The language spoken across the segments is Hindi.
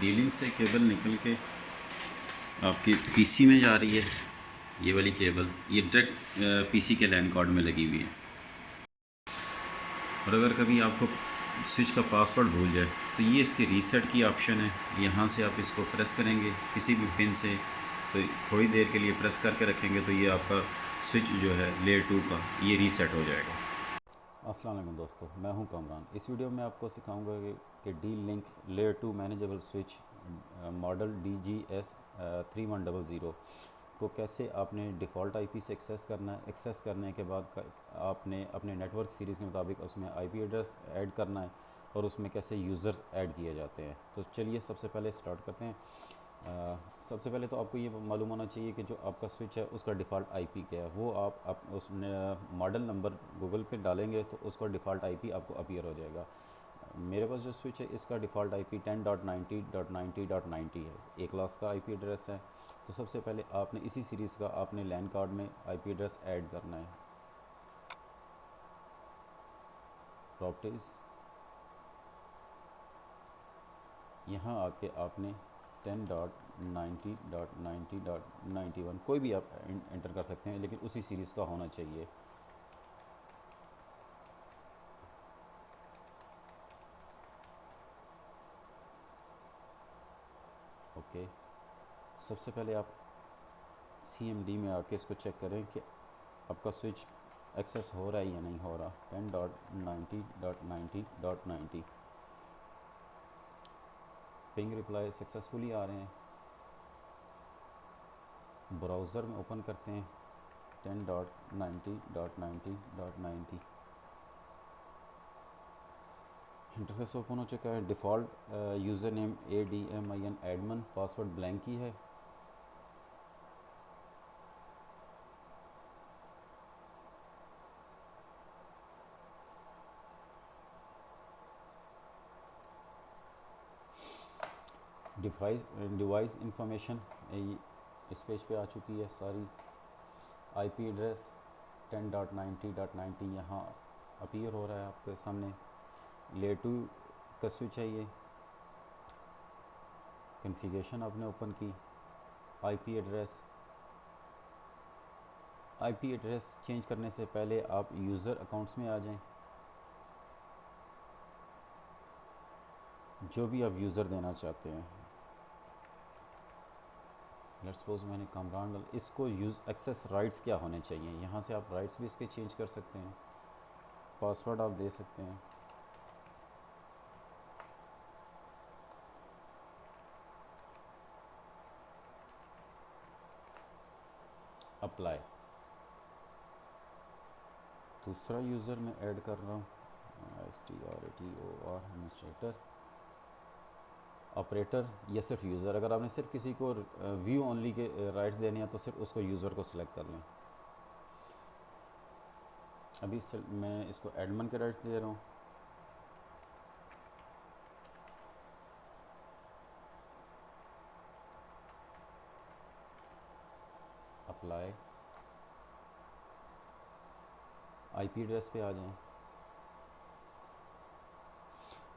डीलिंग से केबल निकल के आपके पीसी में जा रही है। ये वाली केबल ये डायरेक्ट पीसी के लैन कार्ड में लगी हुई है। और अगर कभी आपको स्विच का पासवर्ड भूल जाए तो ये इसके रीसेट की ऑप्शन है। यहाँ से आप इसको प्रेस करेंगे किसी भी पिन से, तो थोड़ी देर के लिए प्रेस करके रखेंगे तो ये आपका स्विच जो है लेयर 2 का ये रीसेट हो जाएगा। अस्सलाम वालेकुम दोस्तों, मैं हूं कामरान। इस वीडियो में आपको सिखाऊंगा कि D link layer 2 manageable switch model DGS 3100 को कैसे आपने डिफ़ॉल्ट आईपी से एक्सेस करना है। एक्सेस करने के बाद आपने अपने नेटवर्क सीरीज़ के मुताबिक उसमें आईपी एड्रेस ऐड करना है और उसमें कैसे यूज़र्स ऐड किए जाते हैं। तो चलिए सबसे पहले स्टार्ट करते हैं। सबसे पहले तो आपको ये मालूम होना चाहिए कि जो आपका स्विच है उसका डिफ़ॉल्ट आईपी क्या है। वो आप उस मॉडल नंबर गूगल पे डालेंगे तो उसका डिफ़ॉल्ट आईपी आपको अपीयर हो जाएगा। मेरे पास जो स्विच है इसका डिफ़ॉल्ट आईपी 10.90.90.90 है, ए क्लास का आईपी एड्रेस है। तो सबसे पहले आपने इसी सीरीज़ का आपने लैन कार्ड में आईपी एड्रेस ऐड करना है। प्रॉपर्टीज़, यहाँ आके आपने 10.90.90.91 कोई भी आप एंटर कर सकते हैं, लेकिन उसी सीरीज़ का होना चाहिए। ओके, सबसे पहले आप CMD में आके इसको चेक करें कि आपका स्विच एक्सेस हो रहा है या नहीं हो रहा। 10.90.90.90 पिंग रिप्लाई सक्सेसफुली आ रहे हैं। ब्राउज़र में ओपन करते हैं 10.90.90.90 इंटरफेस ओपन हो चुका है। Default user name ADMIN admin, password blank ही है। डिवाइस इंफॉर्मेशन इस पेज पे आ चुकी है सारी। आईपी एड्रेस 10.90.90 यहाँ अपीयर हो रहा है आपके सामने। लेयर 2 का स्विच है ये। कॉन्फ़िगरेशन आपने ओपन की। आईपी एड्रेस चेंज करने से पहले आप यूज़र अकाउंट्स में आ जाएं। जो भी आप यूज़र देना चाहते हैं, लेट्स सपोज मैंने कामरान डाल, इसको यूज़ एक्सेस राइट्स क्या होने चाहिए। यहाँ से आप राइट्स भी इसके चेंज कर सकते हैं। पासवर्ड आप दे सकते हैं। अप्लाई। दूसरा यूज़र मैं ऐड कर रहा हूँ, STRATOR एडमिनिस्ट्रेटर। ऑपरेटर या सिर्फ यूज़र, अगर आपने सिर्फ किसी को व्यू ओनली के राइट्स देने हैं तो सिर्फ उसको यूज़र को सिलेक्ट कर लें। अभी मैं इसको एडमिन के राइट्स दे रहा हूँ। अप्लाई। आईपी एड्रेस पे आ जाएं।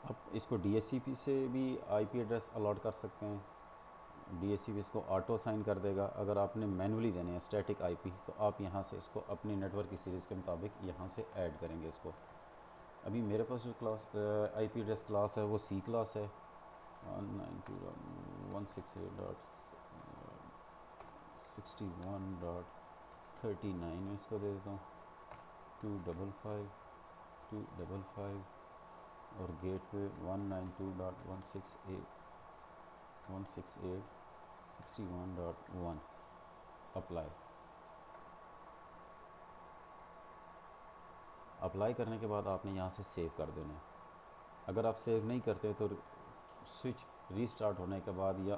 अब इसको DHCP से भी आईपी एड्रेस अलॉट कर सकते हैं। DHCP इसको ऑटो साइन कर देगा। अगर आपने मैनुअली देने हैं स्टैटिक आईपी तो आप यहाँ से इसको अपनी नेटवर्क की सीरीज़ के मुताबिक यहाँ से ऐड करेंगे इसको। अभी मेरे पास जो क्लास आईपी एड्रेस क्लास है वो C क्लास है। 192.168.61.39 में इसको दे देता हूँ 255 और गेट पे 192.168.161.1 अप्लाई। अप्लाई करने के बाद आपने यहाँ से सेव कर देना है। अगर आप सेव नहीं करते तो स्विच रीस्टार्ट होने के बाद या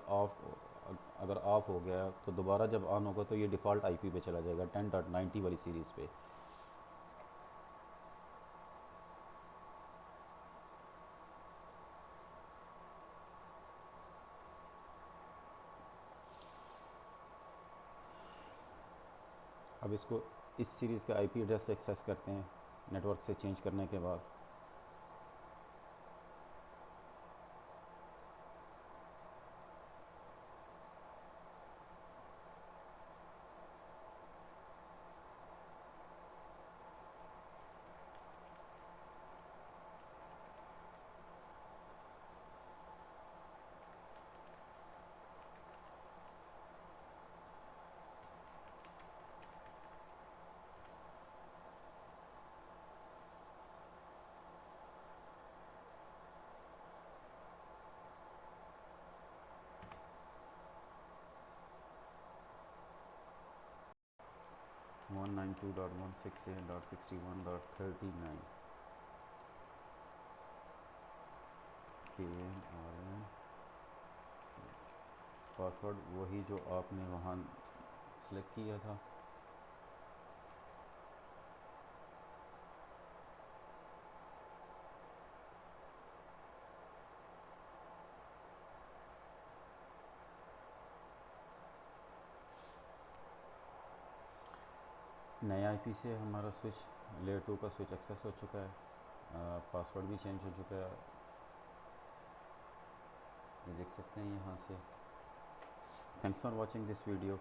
अगर ऑफ हो गया तो दोबारा जब ऑन होगा तो ये डिफ़ॉल्ट आईपी पे चला जाएगा 10.90 वाली सीरीज़ पे। अब इसको इस सीरीज़ के आईपी एड्रेस से एक्सेस करते हैं नेटवर्क से चेंज करने के बाद। 192.168.61.39 KNRN पासवर्ड वही जो आपने वहाँ सेलेक्ट किया था। नए आईपी से हमारा स्विच लेयर 2 का स्विच एक्सेस हो चुका है, पासवर्ड भी चेंज हो चुका है, ये देख सकते हैं यहाँ से। Thanks for watching this video.